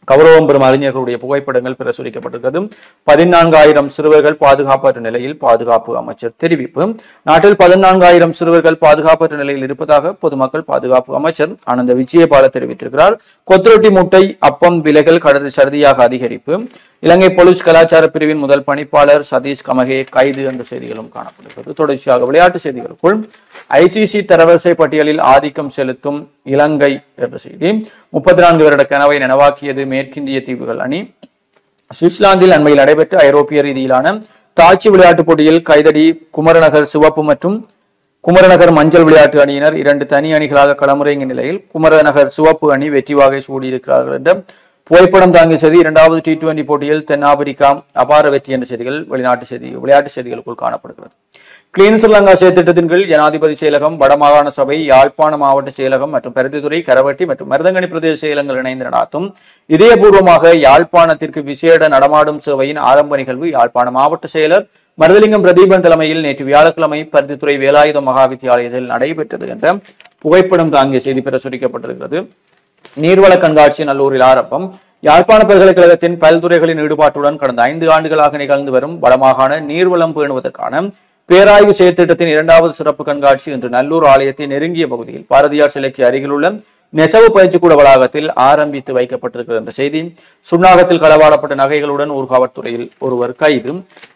கௌரவம் பெறும் அறிஞர்களுடைய புகைப்படங்கள் பிரசுரிக்கப்பட்டிருக்கிறது. 14,000 சிறுவர்கள் பாதுகாப்பற்ற நிலையில் பாதுகாப்பு அமைச்சர் தெரிவிப்பு. நாட்டில் 14,000 சிறுவர்கள் பாதுகாப்பற்ற நிலையில் இருப்பதாக பொதுமக்கள் பாதுகாப்பு அமைச்சர் ஆனந்த விஜயபால தெரிவித்திருக்கிறார். கொத்துரொட்டி முட்டை அப்பம் விலைகள் கடந்த சர்தியாக அதிகரிப்பு. இலங்கை போலீஸ் கலாச்சார பிரிவின் முதல் பணிப்பாளர் சதீஷ் கமகே கைது என்ற செய்திகளும் காணப்படுகிறது. தொடர்ச்சியாக விளையாட்டு செய்திகளுக்குள் ICC தரவரிசை பட்டியலில் ஆதிக்கம் செலுத்தும் இலங்கை என்ற செய்தி. 34 வருட கனவை நனவாக்கியது மேற்கிந்திய தீவுகள் அணி. சுவிட்சர்லாந்தில் அண்மையில் நடைபெற்ற ஐரோப்பிய ரீதியிலான தாட்சி விளையாட்டுப் போட்டியில் கைதடி குமரநகர் சிவப்பு மற்றும் குமரநகர் மஞ்சள் விளையாட்டு அணியினர் 2 தனி அணிகளாக களமுறைங்கிய நிலையில் குமரநகர் சிவப்பு அணி வெற்றி வாகை சூடியிருக்கிறார்கள் என்ற புகைப்படம் தாங்கிய செய்தி. 2வது T20 போட்டியில் தென்னாப்பிரிக்கா அபார வெற்றி என்ற செய்திகள் விளையாட்டு செய்திகளுக்குள் காணப்படுகிறது. கிளீன் ஸ்ரீலங்கா செயற்திட்டத்தின் கீழ் ஜனாதிபதி செயலகம், வடமாகாண சபை, யாழ்ப்பாண மாவட்ட செயலகம் மற்றும் பருத்தித்துறை, கரவட்டி மற்றும் மருதங்கனி பிரதேச செயலகங்கள் இணைந்து நடாத்தும் இதயபூர்வமாக யாழ்ப்பாணத்திற்கு விசேட நடமாடும் சேவையின் ஆரம்ப நிகழ்வு யாழ்ப்பாண மாவட்ட செயலர் மருதலிங்கம் பிரதீபன் தலைமையில் நேற்று வியாழக்கிழமை பருத்தித்துறை வேலாயுத மகாவித்தியாலயத்தில் நடைபெற்றது என்ற புகைப்படம் தாங்கிய செய்தி பிரசுரிக்கப்பட்டிருக்கிறது. நீர்வள கண்காட்சி நல்லூரில் ஆரம்பம். யாழ்ப்பாண பல்கலைக்கழகத்தின் பல்துறைகளின் ஈடுபாட்டுடன் கடந்த 5 ஆண்டுகளாக நிகழ்ந்து வரும் வடமாகாண நீர்வளம் பேணுவதற்கான பேராய்வு செயற்திட்டத்தின் 2வது சிறப்பு கண்காட்சி இன்று நல்லூர் ஆலயத்தின் நெருங்கிய பகுதியில் பாரதியார் சிலைக்கு அருகிலுள்ள நெசவு பயிற்சிக்கூட வளாகத்தில் ஆரம்பித்து வைக்கப்பட்டிருக்கிறது என்ற செய்தி. சுண்ணாகத்தில் களவாடப்பட்ட நகைகளுடன் ஒரு காவல்துறையில் ஒருவர் கைது.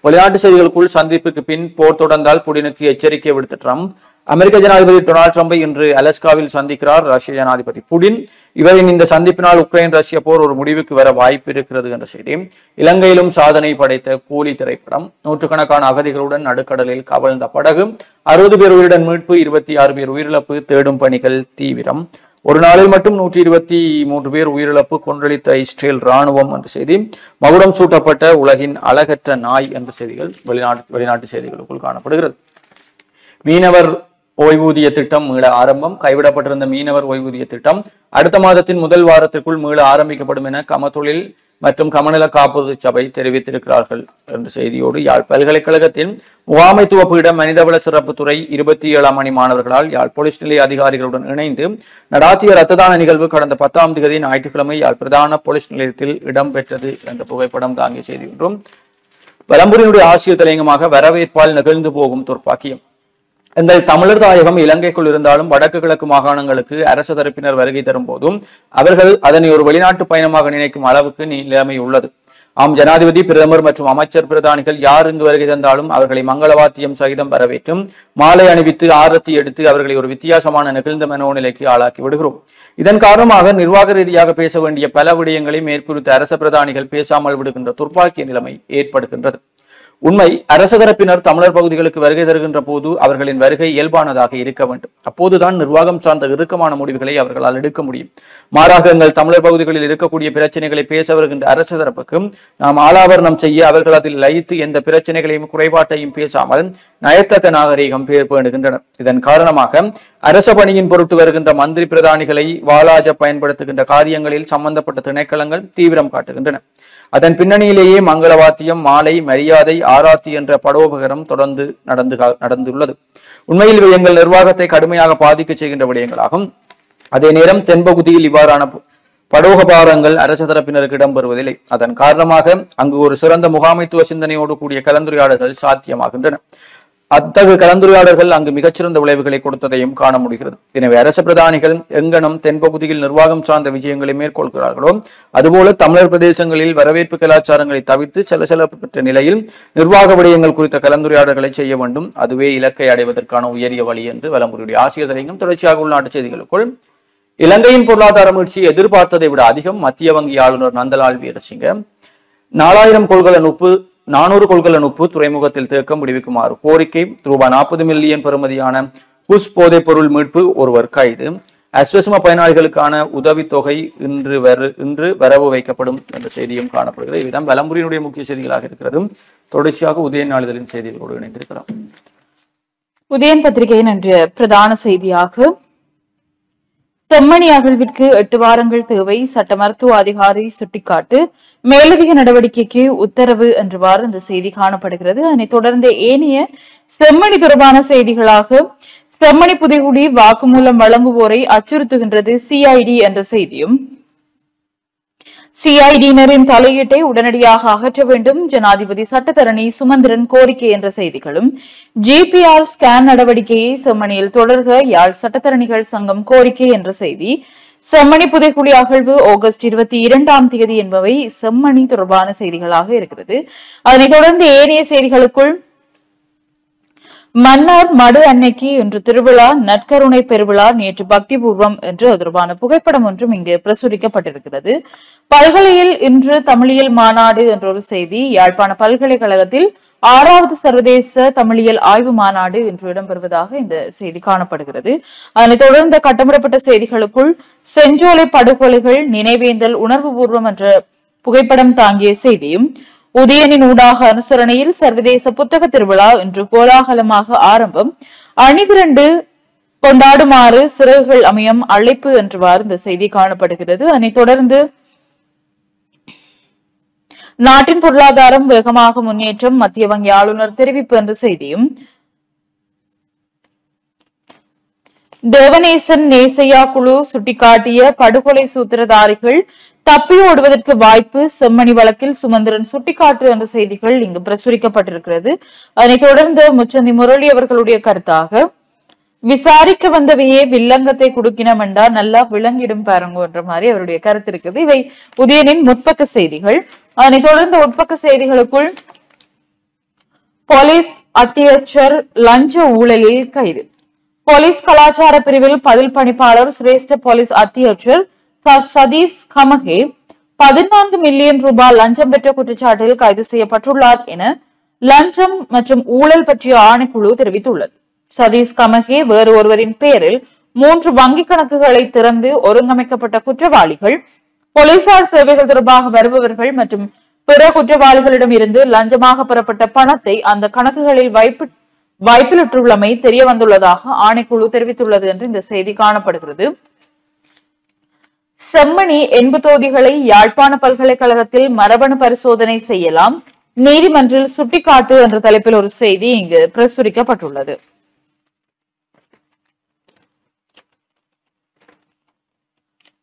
விளையாட்டு செய்திகளுக்குள் சந்திப்புக்கு பின் போர் தொடர்ந்தால் புடினுக்கு எச்சரிக்கை விடுத்த ட்ரம்ப். அமெரிக்க ஜனாதிபதி டொனால்டு ட்ரம்பை இன்று அலாஸ்காவில் சந்திக்கிறார் ரஷ்ய ஜனாதிபதி புடின். இவரின் இந்த சந்திப்பினால் உக்ரைன் ரஷ்ய போர் ஒரு முடிவுக்கு வர வாய்ப்பு இருக்கிறது என்ற செய்தி. இலங்கையிலும் சாதனை படைத்த கூலி திரைப்படம். நூற்றுக்கணக்கான அகதிகளுடன் நடுக்கடலில் கவிழ்ந்த படகு. 60 பேர் உயிருடன் மீட்பு, 26 பேர் உயிரிழப்பு, தேடும் பணிகள் தீவிரம். ஒரு நாளில் மட்டும் 123 பேர் உயிரிழப்பு, கொன்றளித்த இஸ்ரேல் ராணுவம் என்ற செய்தி. மகுடம் சூட்டப்பட்ட உலகின் அழகற்ற நாய் என்ற செய்திகள் வெளிநாட்டு செய்திகளுக்குள் காணப்படுகிறது. மீனவர் ஓய்வூதிய திட்டம் மீள ஆரம்பம். கைவிடப்பட்டிருந்த மீனவர் ஓய்வூதிய திட்டம் அடுத்த மாதத்தின் முதல் வாரத்திற்குள் மீள ஆரம்பிக்கப்படும் என கமத்தொழில் மற்றும் கமநல காப்புறுதி சபை தெரிவித்திருக்கிறார்கள் என்ற செய்தியோடு யாழ் பல்கலைக்கழகத்தின் முகாமைத்துவ பீடம் மனிதவள சிறப்பு துறை 27ஆம் அணி மாணவர்களால் யாழ் போலீஸ் நிலைய அதிகாரிகளுடன் இணைந்து நடாத்திய ரத்ததான நிகழ்வு கடந்த 10ஆம் தேதி ஞாயிற்றுக்கிழமை யாழ் பிரதான போலீஸ் நிலையத்தில் இடம்பெற்றது என்ற புகைப்படம் தாங்கிய செய்தி ஒன்றும். வலம்புரியினுடைய ஆசிரியர் தலையங்கமாக வரவேற்பால் நிகழ்ந்து போகும் துர்ப்பாக்கியம். எங்கள் தமிழர் தாயகம் இலங்கைக்குள் இருந்தாலும் வடக்கு கிழக்கு மாகாணங்களுக்கு அரசு தரப்பினர் வருகை தரும் போதும் அவர்கள் அதனை ஒரு வெளிநாட்டு பயணமாக நினைக்கும் அளவுக்கு நிலைமை உள்ளது. ஆம், ஜனாதிபதி, பிரதமர் மற்றும் அமைச்சர் பிரதானிகள் யார் இங்கு வருகை தந்தாலும் அவர்களை மங்களவாத்தியம் சகிதம் வரவேற்றும் மாலை அணிவித்து ஆரத்தி எடுத்து அவர்களை ஒரு வித்தியாசமான நெகிழ்ந்த மனோநிலைக்கு ஆளாக்கி விடுகிறோம். இதன் காரணமாக நிர்வாக ரீதியாக பேச வேண்டிய பல விடயங்களை மேற்குறித்த அரச பிரதானிகள் பேசாமல் விடுகின்ற துர்ப்பாக்கிய நிலைமை ஏற்படுகின்றது. உண்மை, அரச தரப்பினர் தமிழர் பகுதிகளுக்கு வருகை தருகின்ற போது அவர்களின் வருகை இயல்பானதாக இருக்க வேண்டும். அப்போதுதான் நிர்வாகம் சார்ந்த இறுக்கமான முடிவுகளை அவர்களால் எடுக்க முடியும். மாறாக எங்கள் தமிழர் பகுதிகளில் இருக்கக்கூடிய பிரச்சனைகளை பேச வருகின்ற அரச தரப்புக்கும் நாம் ஆலாவரணம் செய்ய அவர்கள் அதில் லயித்து எந்த பிரச்சனைகளையும் குறைபாட்டையும் பேசாமல் நயத்தக்க நாகரீகம் பேணுகின்றனர். இதன் காரணமாக அரச பணியின் பொருட்டு வருகின்ற மந்திரி பிரதானிகளை வாளாஜ பயன்படுத்துகின்ற காரியங்களில் சம்பந்தப்பட்ட திணைக்களங்கள் தீவிரம் காட்டுகின்றன. அதன் பின்னணியிலேயே மங்களவாத்தியம், மாலை, மரியாதை, ஆராத்தி என்ற படோபகரம் தொடர்ந்து நடந்துள்ளது. உண்மையில் இவை எங்கள் நிர்வாகத்தை கடுமையாக பாதிக்க செய்கின்ற விடயங்களாகும். அதே நேரம் தென்பகுதியில் இவ்வாறான படோகபாரங்கள் அரச தரப்பினருக்கு இடம்பெறுவதில்லை. அதன் காரணமாக அங்கு ஒரு சிறந்த முகாமைத்துவ சிந்தனையோடு கூடிய கலந்துரையாடல்கள் சாத்தியமாகின்றன. அத்தகைய கலந்துரையாடல்கள் அங்கு மிகச்சிறந்த விளைவுகளை கொடுத்ததையும் காண முடிகிறது. எனவே அரச பிரதானிகள் எங்கனம் தென்பகுதியில் நிர்வாகம் சார்ந்த விஜயங்களை மேற்கொள்கிறார்களோ அதுபோல தமிழர் பிரதேசங்களில் வரவேற்பு கலாச்சாரங்களை தவிர்த்து சலசலப்பட்ட நிலையில் நிர்வாக விடயங்கள் குறித்த கலந்துரையாடல்களை செய்ய வேண்டும். அதுவே இலக்கை அடைவதற்கான உயரிய வழி என்று வலம்புரியுடைய ஆசிரியர் தலைங்கும். தொடர்ச்சியாக உள்நாட்டு செய்திகளுக்குள், இலங்கையின் பொருளாதார மீழ்ச்சி எதிர்பார்த்ததை விட அதிகம். மத்திய வங்கி ஆளுநர் நந்தலால் வீரசிங்க 400 கொள்கலன் உப்பு துறைமுகத்தில் தேக்கம் விடுவிக்குமாறு கோரிக்கை. ரூபாய் 40 மில்லியன் பெறுமதியான புஷ் போதைப் பொருள் மீட்பு, ஒருவர் கைது. அஸ்வசம பயனாளிகளுக்கான உதவித்தொகை இன்று வரவு வைக்கப்படும் என்ற செய்தியும் காணப்படுகிறது. இதுதான் வலம்புரியினுடைய முக்கிய செய்திகளாக இருக்கிறது. தொடர்ச்சியாக உதயன் நாளிதழின் செய்திகளோடு இணைந்திருக்கிறோம். உதயன் பத்திரிகையின் இன்றைய பிரதான செய்தியாக செம்மணி அகழ்விற்கு 8 வாரங்கள் தேவை, சட்ட மருத்துவ அதிகாரி சுட்டிக்காட்டு, மேலதிக நடவடிக்கைக்கு உத்தரவு என்றவாறு இந்த செய்தி காணப்படுகிறது. அதனைத் தொடர்ந்து ஏனைய செம்மணி தொடர்பான செய்திகளாக செம்மணி புதைகுடி வாக்குமூலம் வழங்குவோரை அச்சுறுத்துகின்றது சிஐடி என்ற செய்தியும், சிஐடியினரின் தலையீட்டை உடனடியாக அகற்ற வேண்டும், ஜனாதிபதி சட்டத்தரணி சுமந்திரன் கோரிக்கை என்ற செய்திகளும், ஜிபிஆர் ஸ்கேன் நடவடிக்கையை செம்மணியில் தொடர்க யாழ் சட்டத்தரணிகள் சங்கம் கோரிக்கை என்ற செய்தி, செம்மணி புதைக்குழி அகழ்வு ஆகஸ்ட் 22ஆம் தேதி என்பவை செம்மணி தொடர்பான செய்திகளாக இருக்கிறது. அதனைத் தொடர்ந்து ஏனைய செய்திகளுக்குள், மன்னார் மடு அன்னைக்கு இன்று திருவிழா, நற்கருணை பெருவிழா நேற்று பக்தி பூர்வம் என்று தொடர்பான புகைப்படம் ஒன்றும் இங்கு பிரசுரிக்கப்பட்டிருக்கிறது. பல்கலையில் இன்று தமிழியல் மாநாடு என்ற ஒரு செய்தி, யாழ்ப்பாண பல்கலைக்கழகத்தில் 6வது சர்வதேச தமிழியல் ஆய்வு மாநாடு இன்று இடம்பெறுவதாக இந்த செய்தி காணப்படுகிறது. அதனைத் தொடர்ந்த கட்டமிடப்பட்ட செய்திகளுக்குள், செஞ்சோலை படுகொலைகள் நினைவேந்தல் உணர்வு பூர்வம் என்ற புகைப்படம் தாங்கிய செய்தியும், உதயனின் ஊடாக அனுசரணையில் சர்வதேச புத்தக திருவிழா இன்று கோலாகலமாக ஆரம்பம், அணிதிரண்டு கொண்டாடுமாறு சிறகுகள் அமையம் அழைப்பு என்றவாறு இந்த செய்தி காணப்படுகிறது. அதனைத் தொடர்ந்து நாட்டின் பொருளாதாரம் வேகமாக முன்னேற்றம், மத்திய வங்கி ஆளுநர் தெரிவிப்பு என்ற செய்தியும், தேவநேசன் நேசையா குழு சுட்டிக்காட்டிய படுகொலை சூத்திரதாரிகள் தப்பி ஓடுவதற்கு வாய்ப்பு, செம்மணி வழக்கில் சுமந்திரன் சுட்டிக்காட்டு என்ற செய்திகள் இங்கு பிரசுரிக்கப்பட்டிருக்கிறது. அதனைத் தொடர்ந்து முச்சந்தி முரளி அவர்களுடைய கருத்தாக, விசாரிக்க வந்தவையே வில்லங்கத்தை குடுக்கினம் என்றா நல்லா விளங்கிடும் பாருங்க என்ற மாதிரி அவருடைய கருத்து இருக்குது. இவை உதயனின் முற்பக்க செய்திகள். அதனைத் தொடர்ந்து உட்பக்க செய்திகளுக்குள், போலீஸ் அத்தியட்சர் லஞ்ச ஊழலில் கைது, போலீஸ் கலாச்சார பிரிவில் பதில் பணிப்பாளர் சிரேஷ்ட போலீஸ் அத்தியட்சர் சதீஷ் கமகே 14 மில்லியன் ரூபாய் லஞ்சம் பெற்ற குற்றச்சாட்டில் கைது செய்யப்பட்டுள்ளார் என லஞ்சம் மற்றும் ஊழல் பற்றிய ஆணைக்குழு தெரிவித்துள்ளது. சதீஷ் கமகே வேறு ஒருவரின் பெயரில் 3 வங்கிக் கணக்குகளை திறந்து ஒருங்கமைக்கப்பட்ட குற்றவாளிகள், போலீசார் சேவைகள் தொடர்பாக வருபவர்கள் மற்றும் பிற குற்றவாளிகளிடம் இருந்து லஞ்சமாக பெறப்பட்ட பணத்தை அந்த கணக்குகளில் வைப்பிலிட்டுள்ளமை தெரிய வந்துள்ளதாக ஆணைக்குழு தெரிவித்துள்ளது என்று இந்த செய்தி காணப்படுகிறது. செம்மணி எண்புத்தோதிகளை யாழ்ப்பாண பல்கலைக்கழகத்தில் மரபணு பரிசோதனை செய்யலாம், நீதிமன்றில் சுட்டிக்காட்டு என்ற தலைப்பில் ஒரு செய்தி இங்கு பிரசுரிக்கப்பட்டுள்ளது.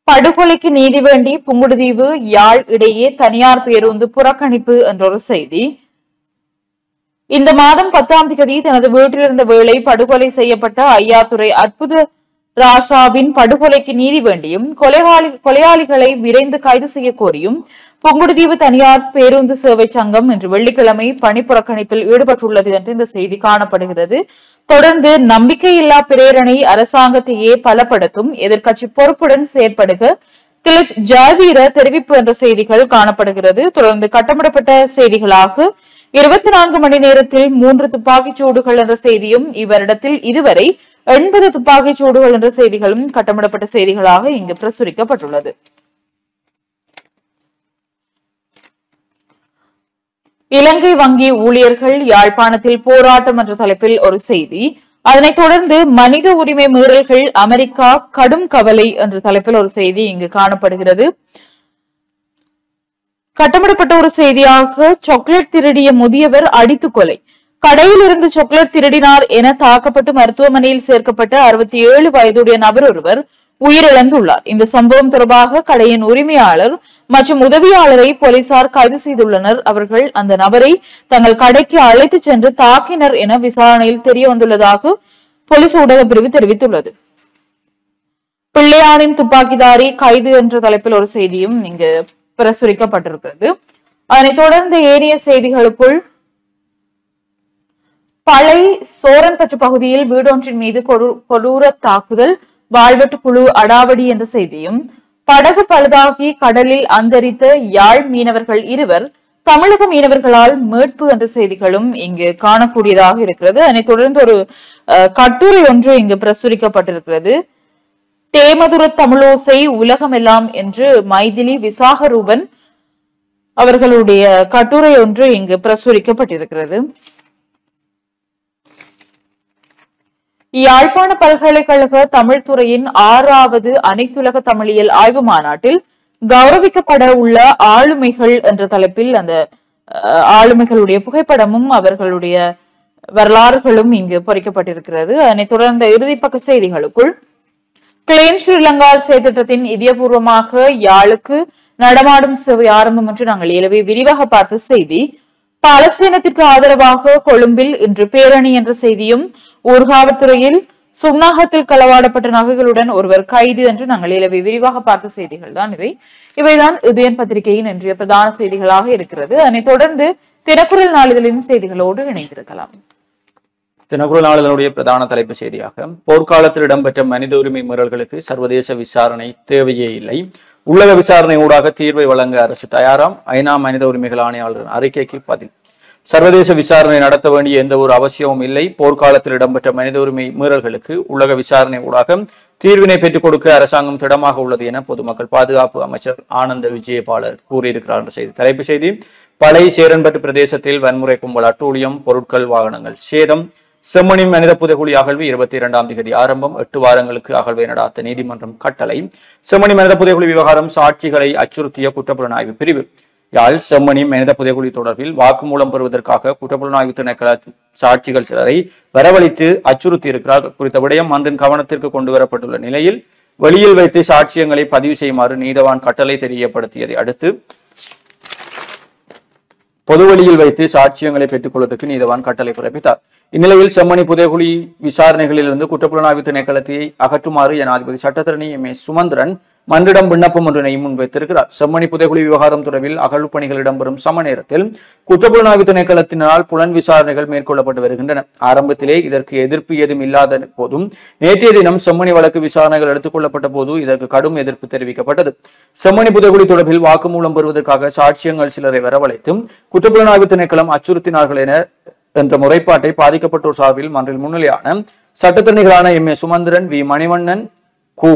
படுகொலைக்கு நீதி வேண்டி புங்குடுதீவு யாழ் இடையே தனியார் பேருந்து புறக்கணிப்பு என்ற ஒரு செய்தி, இந்த மாதம் 10ஆம் தேதி தனது வீட்டிலிருந்த வேளை படுகொலை செய்யப்பட்ட ஐயாத்துறை அற்புத ராசாவின் படுகொலைக்கு நீதி வேண்டியும் கொலையாளிகளை விரைந்து கைது செய்ய கோரியும் புங்குடுதீவு தனியார் பேருந்து சேவை சங்கம் இன்று வெள்ளிக்கிழமை பணி புறக்கணிப்பில் ஈடுபட்டுள்ளது என்று இந்த செய்தி காணப்படுகிறது. தொடர்ந்து நம்பிக்கையில்லா பிரேரணை அரசாங்கத்தையே பலப்படுத்தும், எதிர்க்கட்சி பொறுப்புடன் செயற்படுக ஜாவீர தெரிவிப்பு என்ற செய்திகள் காணப்படுகிறது. தொடர்ந்து கட்டமிடப்பட்ட செய்திகளாக 24 மணி நேரத்தில் 3 துப்பாக்கிச் சூடுகள் என்ற செய்தியும், இவரிடத்தில் இதுவரை 80 துப்பாக்கிச் சூடுகள் என்ற செய்திகளும் கட்டமிடப்பட்ட செய்திகளாக இங்கு பிரசுரிக்கப்பட்டுள்ளது. இலங்கை வங்கி ஊழியர்கள் யாழ்ப்பாணத்தில் போராட்டம் என்ற தலைப்பில் ஒரு செய்தி. அதனைத் தொடர்ந்து மனித உரிமை மீறல்கள் அமெரிக்கா கடும் கவலை என்ற தலைப்பில் ஒரு செய்தி இங்கு காணப்படுகிறது. கட்டமிடப்பட்ட ஒரு செய்தியாக சாக்லேட் திருடிய முதியவர் அடித்து கொலை. கடையில் இருந்து சாக்லேட் திருடினார் என தாக்கப்பட்டு மருத்துவமனையில் சேர்க்கப்பட்ட 67 வயதுடைய நபர் ஒருவர் உயிரிழந்துள்ளார். இந்த சம்பவம் தொடர்பாக கடையின் உரிமையாளர் மற்றும் உதவியாளரை போலீசார் கைது செய்துள்ளனர். அவர்கள் அந்த நபரை தங்கள் கடைக்கு அழைத்து சென்று தாக்கினர் என விசாரணையில் தெரிய வந்துள்ளதாக போலீஸ் ஊடக பிரிவு தெரிவித்துள்ளது. பிள்ளையானின் துப்பாக்கிதாரி கைது என்ற தலைப்பில் ஒரு செய்தியும் இங்கு பிரசுரிக்கப்பட்டிருக்கிறது. அதனைத் தொடர்ந்து ஏனைய செய்திகளுக்குள் பளை சோரன்பற்று பகுதியில் வீடொன்றின் மீது கொடூர தாக்குதல், வாழ்வெட்டு குழு அடாவடி என்ற செய்தியும், படகு பழுதாகி கடலில் அந்தரித்த யாழ் மீனவர்கள் 2 தமிழக மீனவர்களால் மீட்பு என்ற செய்திகளும் இங்கு காணக்கூடியதாக இருக்கிறது. அதனைத் தொடர்ந்து ஒரு கட்டுரை ஒன்று இங்கு பிரசுரிக்கப்பட்டிருக்கிறது. தேமதுர தமிழோசை உலகமெல்லாம் என்று மைதிலி விசாகரூபன் அவர்களுடைய கட்டுரை ஒன்று இங்கு பிரசுரிக்கப்பட்டிருக்கிறது. யாழ்ப்பாண பல்கலைக்கழக தமிழ் துறையின் 6வது அனைத்துலக தமிழியல் ஆய்வு மாநாட்டில் கௌரவிக்கப்பட உள்ள ஆளுமைகள் என்ற தலைப்பில் அந்த ஆளுமைகளுடைய புகைப்படமும் அவர்களுடைய வரலாறுகளும் இங்கு பொறிக்கப்பட்டிருக்கிறது. அதனைத் தொடர்ந்த இறுதிப்பக்க செய்திகளுக்குள் கிளீன் ஸ்ரீலங்கா செயற்திட்டத்தின் இதயபூர்வமாக யாழுக்கு நடமாடும் சேவை ஆரம்பம் என்று நாங்கள் ஏலவே விரிவாக பார்த்த செய்தி. பாலஸ்தீனத்திற்கு ஆதரவாக கொழும்பில் இன்று பேரணி என்ற செய்தியும், ஊர்காவல்துறையில் சுன்னாகத்தில் களவாடப்பட்ட நகைகளுடன் ஒருவர் கைது என்று நாங்கள் ஏலவே விரிவாக பார்த்த செய்திகள் தான் இவைதான் உதயன் பத்திரிகையின் இன்றைய பிரதான செய்திகளாக இருக்கிறது. அதனைத் தொடர்ந்து தினக்குரல் நாளிதழின் செய்திகளோடு இணைந்திருக்கலாம். தினக்குரல் நாளிதழுடைய பிரதான தலைப்பு செய்தியாக போர்க்காலத்தில் இடம்பெற்ற மனித உரிமை மீறல்களுக்கு சர்வதேச விசாரணை தேவையே இல்லை, உள்ளக விசாரணை ஊடாக தீர்வை வழங்க அரசு தயாராம், ஐநா மனித உரிமைகள் ஆணையாளர் அறிக்கைக்கு பதில். சர்வதேச விசாரணை நடத்த வேண்டிய எந்த ஒரு அவசியமும் இல்லை, போர்க்காலத்தில் இடம்பெற்ற மனித உரிமை மீறல்களுக்கு உள்ளக விசாரணை ஊடாக தீர்வினை பெற்றுக் கொடுக்க அரசாங்கம் திடமாக உள்ளது என பொதுமக்கள் பாதுகாப்பு அமைச்சர் ஆனந்த விஜயபால கூறியிருக்கிறார் என்ற செய்தி. தலைப்பு செய்தி. பளை சேரன்பட்டு பிரதேசத்தில் வன்முறை கும்பல் அட்டூழியம், பொருட்கள் வாகனங்கள் சேதம். செம்மணி மனித புதைகுழி அகழ்வு 22ஆம் தேதி ஆரம்பம், 8 வாரங்களுக்கு அகழ்வை நடாத்த நீதிமன்றம் கட்டளை. செம்மணி மனித புதைகுழி விவகாரம் சாட்சிகளை அச்சுறுத்திய குற்றப்புலனாய்வு பிரிவு. யாழ் செம்மணி மனித புதைகுழி தொடர்பில் வாக்குமூலம் பெறுவதற்காக குற்றப்புலனாய்வு திணைக்கள சாட்சிகள் சிலரை வரவழைத்து அச்சுறுத்தி இருக்கிறார். குறித்த விடயம் மன்றின் கவனத்திற்கு கொண்டு வரப்பட்டுள்ள நிலையில் வெளியில் வைத்து சாட்சியங்களை பதிவு செய்யுமாறு நீதவான் கட்டளை தெரியப்படுத்தியதை அடுத்து பொதுவெளியில் வைத்து சாட்சியங்களை பெற்றுக் கொள்வதற்கு நீதவான் கட்டளை பிறப்பித்தார். இந்நிலையில் செம்மணி புதைகுழி விசாரணைகளிலிருந்து குற்றப்புலனாய்வு திணைக்களத்தை அகற்றுமாறு ஜனாதிபதி சட்டத்தரணி M.A. சுமந்திரன் மன்றிடம் விண்ணப்பம் ஒன்றினை முன்வைத்திருக்கிறார். செம்மணி புதைகுழி விவகாரம் தொடர்பில் அகழ்வு பணிகள் இடம்பெறும் சம நேரத்தில் குற்றப்புலனாய்வு திணைக்களத்தினால் புலன் விசாரணைகள் மேற்கொள்ளப்பட்டு வருகின்றன. ஆரம்பத்திலே இதற்கு எதிர்ப்பு ஏதும் இல்லாத போதும் நேற்றைய தினம் செம்மணி வழக்கு விசாரணைகள் எடுத்துக் கொள்ளப்பட்ட போது இதற்கு கடும் எதிர்ப்பு தெரிவிக்கப்பட்டது. செம்மணி புதைகுழி தொடர்பில் வாக்குமூலம் பெறுவதற்காக சாட்சியங்கள் சிலரை வரவழைத்தும் குற்றப்புலனாய்வு திணைக்களம் அச்சுறுத்தினார்கள் என்ற முறைப்பாட்டை பாதிக்கப்பட்டோர் சார்பில் மன்றில் முன்னிலையான சட்டத்தரணிகளான M.A. சுமந்திரன், V. மணிவண்ணன்,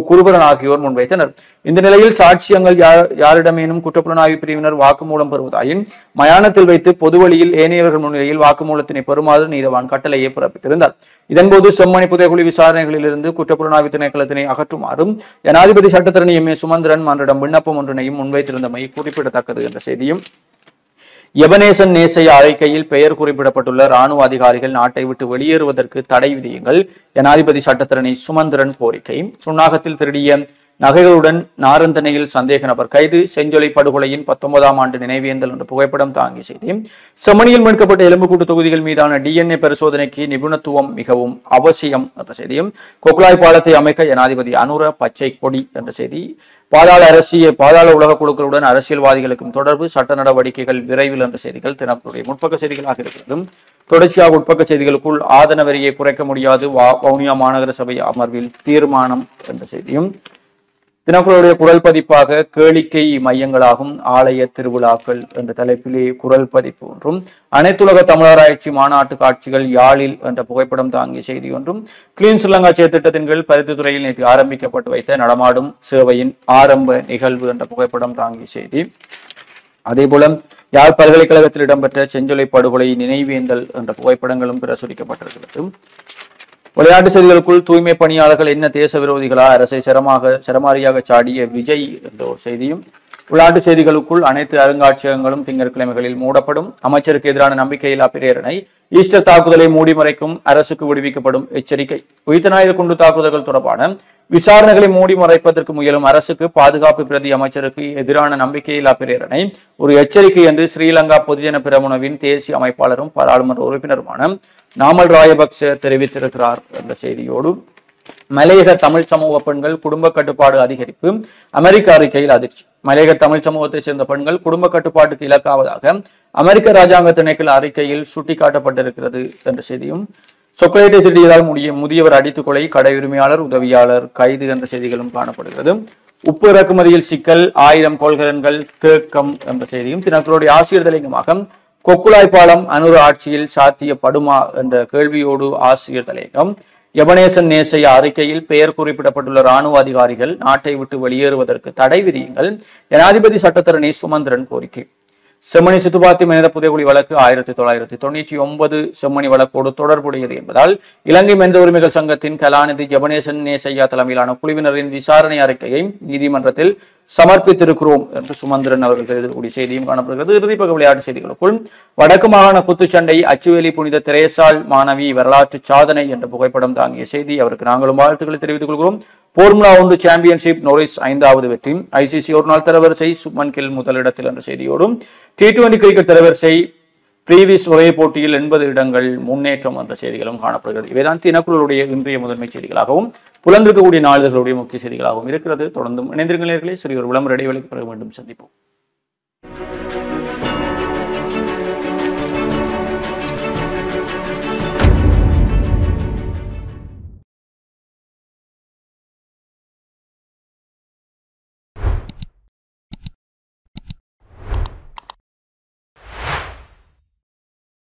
குருபரன் ஆகியோர் முன்வைத்தனர். இந்த நிலையில் சாட்சியங்கள் யாரிடமேனும் குற்றப்புலனாய்வு பிரிவினர் வாக்குமூலம் பெறுவதாயின் மயானத்தில் வைத்து பொதுவழியில் ஏனையவர்கள் முன்னிலையில் வாக்குமூலத்தினை பெறுமாறு நீதவான் கட்டளையை பிறப்பித்திருந்தார். இதன்போது செம்மணி புதைகுழி விசாரணைகளிலிருந்து குற்றப்புலனாய்வு திணைக்களத்தினை அகற்றுமாறும் ஜனாதிபதி சட்டத்தரணி M.A. சுமந்திரன் மன்றிடம் விண்ணப்பம் ஒன்றினையும் முன்வைத்திருந்தமை குறிப்பிடத்தக்கது என்ற செய்தியும். எபனேசன் நேசைய அறிக்கையில் பெயர் குறிப்பிடப்பட்டுள்ள இராணுவ அதிகாரிகள் நாட்டை விட்டு வெளியேறுவதற்கு தடை விதியுங்கள், ஜனாதிபதி சட்டத்தரணி சுமந்திரன் கோரிக்கை. சுன்னாகத்தில் திருடிய நகைகளுடன் நாரந்தனையில் சந்தேக நபர் கைது. செஞ்சொலை படுகொலையின் 19ஆம் ஆண்டு நினைவேந்தல் என்ற புகைப்படம் தாங்கி செய்தி. செம்மணியில் மீட்கப்பட்ட எலும்புக்கூட்டு தொகுதிகள் மீதான DNA பரிசோதனைக்கு நிபுணத்துவம் மிகவும் அவசியம் என்ற செய்தியும். கொக்குலாய் பாலத்தை அமைக்க ஜனாதிபதி அனுர பச்சை கொடி என்ற செய்தி. பாதாள உலக குழுக்களுடன் அரசியல்வாதிகளுக்கும் தொடர்பு, சட்ட நடவடிக்கைகள் விரைவில் என்ற செய்திகள் தினக்குடைய முற்பக்க செய்திகளாக இருக்கிறது. தொடர்ச்சியாக உட்பக்க செய்திகளுக்குள் ஆதன வரியை குறைக்க முடியாது, வவுனியா மாநகர சபை அமர்வில் தீர்மானம் என்ற செய்தியும். தினக்குரலுடைய குரல் பதிப்பாக கேளிக்கை மையங்களாகும் ஆலய திருவிழாக்கள் என்ற தலைப்பிலே குரல் பதிப்பு ஒன்றும், அனைத்துலக தமிழராய்ச்சி மாநாட்டு காட்சிகள் யாழில் என்ற புகைப்படம் தாங்கிய செய்தி ஒன்றும், கிளீன் ஸ்ரீலங்கா செயற்திட்டத்தின் கீழ் பருத்தித்துறையில் நேற்று ஆரம்பிக்கப்பட்டு வைத்த நடமாடும் சேவையின் ஆரம்ப நிகழ்வு என்ற புகைப்படம் தாங்கிய செய்தி. அதேபோல யாழ் பல்கலைக்கழகத்தில் இடம்பெற்ற செஞ்சொலை படுகொலை நினைவேந்தல் என்ற புகைப்படங்களும் பிரசுரிக்கப்பட்டிருக்கிறது. விளையாட்டு செய்திகளுக்குள் தூய்மை பணியாளர்கள் என்ன தேச விரோதிகளா, அரசை சரமாரியாக சாடிய விஜய் என்ற ஒரு செய்தியும், விளையாட்டு செய்திகளுக்குள் அனைத்து அருங்காட்சியகங்களும் திங்கட்கிழமைகளில் மூடப்படும், அமைச்சருக்கு எதிரான நம்பிக்கையில்லா பிரேரணை, ஈஸ்டர் தாக்குதலை மூடி மறைக்கும் அரசுக்கு விடுவிக்கப்படும் எச்சரிக்கை, உயிர்த்த ஞாயிறு குண்டு தாக்குதல்கள் தொடர்பான விசாரணைகளை மூடி மறைப்பதற்கு முயலும் அரசுக்கு பாதுகாப்பு பிரதி அமைச்சருக்கு எதிரான நம்பிக்கையில்லா பிரேரணை ஒரு எச்சரிக்கை என்று ஸ்ரீலங்கா பொதுஜன பெரமுனவின் தேசிய அமைப்பாளரும் பாராளுமன்ற உறுப்பினருமான நாமல் ராயபக்ச தெரிவித்திருக்கிறார் என்ற செய்தியோடு, மலையக தமிழ் சமூக பெண்கள் குடும்ப கட்டுப்பாடு அதிகரிப்பு, அமெரிக்க அறிக்கையில் அதிர்ச்சி. மலையக தமிழ் சமூகத்தை சேர்ந்த பெண்கள் குடும்ப கட்டுப்பாட்டுக்கு இலக்காவதாக அமெரிக்க ராஜாங்க திணைக்கள அறிக்கையில் சுட்டிக்காட்டப்பட்டிருக்கிறது என்ற செய்தியும், சொக்கலேட்டை திருடியதால் முதியவர் அடித்துக் கொலை, கடை உரிமையாளர் உதவியாளர் கைது என்ற செய்திகளும் காணப்படுகிறது. உப்பு இறக்குமதியில் சிக்கல், 1000 கொள்கலன்கள் தேக்கம் என்ற செய்தியும், தினக்குரலுடைய ஆசிரியர் தலையங்கமாக கொக்குழாய் பாலம் அனுர ஆட்சியில் சாத்தியப்படுமா என்ற கேள்வியோடு ஆசிரியர் தலையங்கம், எபனேசன் நேசைய அறிக்கையில் பெயர் குறிப்பிடப்பட்டுள்ள இராணுவ அதிகாரிகள் நாட்டை விட்டு வெளியேறுவதற்கு தடை விதியுங்கள், ஜனாதிபதி சட்டத்தரணி சுமந்திரன் கோரிக்கை. செம்மணி சித்துப்பாத்தி மனித புதைகுழி வழக்கு 1999 செம்மணி வழக்கோடு தொடர்புடையது என்பதால் இலங்கை மனித உரிமைகள் சங்கத்தின் கலாநிதி ஜெபனேசன் நேசையா தலைமையிலான குழுவினரின் விசாரணை அறிக்கையை நீதிமன்றத்தில் சமர்ப்பித்திருக்கிறோம் என்று சுமந்திரன் அவர்கள் எழுதக்கூடிய செய்தியும் காணப்படுகிறது. இறுதிப்பக விளையாட்டு செய்திகளுக்குள் வடக்கு மாகாண குத்துச்சண்டை அச்சுவேலி புனித தெரேசாள் மாணவி வரலாற்று சாதனை என்ற புகைப்படம் தாங்கிய செய்தி. அவருக்கு நாங்களும் வாழ்த்துக்களை தெரிவித்துக் கொள்கிறோம். போர்முலா 1 சாம்பியன்ஷிப் நோரிஸ் 5வது வெற்றி, ஐசிசி ஒருநாள் தரவரிசை சுப்மன் கில் முதலிடத்தில் என்ற செய்தியோடும், T20 கிரிக்கெட் தரவரிசை பிரீவிஸ் ஒரே போட்டியில் 80 இடங்கள் முன்னேற்றம் என்ற செய்திகளும் காணப்படுகிறது. இவைதான் தினக்குரலுடைய இன்றைய முதன்மை செய்திகளாகவும் புலந்திருக்கக்கூடிய நாளிதழ்களுடைய முக்கிய செய்திகளாகவும் இருக்கிறது. தொடர்ந்தும் இணைந்திருங்கள் நேயர்களே. சிறிய ஒரு விளம்பர இடைவெளிக்கு பிறகு மீண்டும் சந்திப்போம்.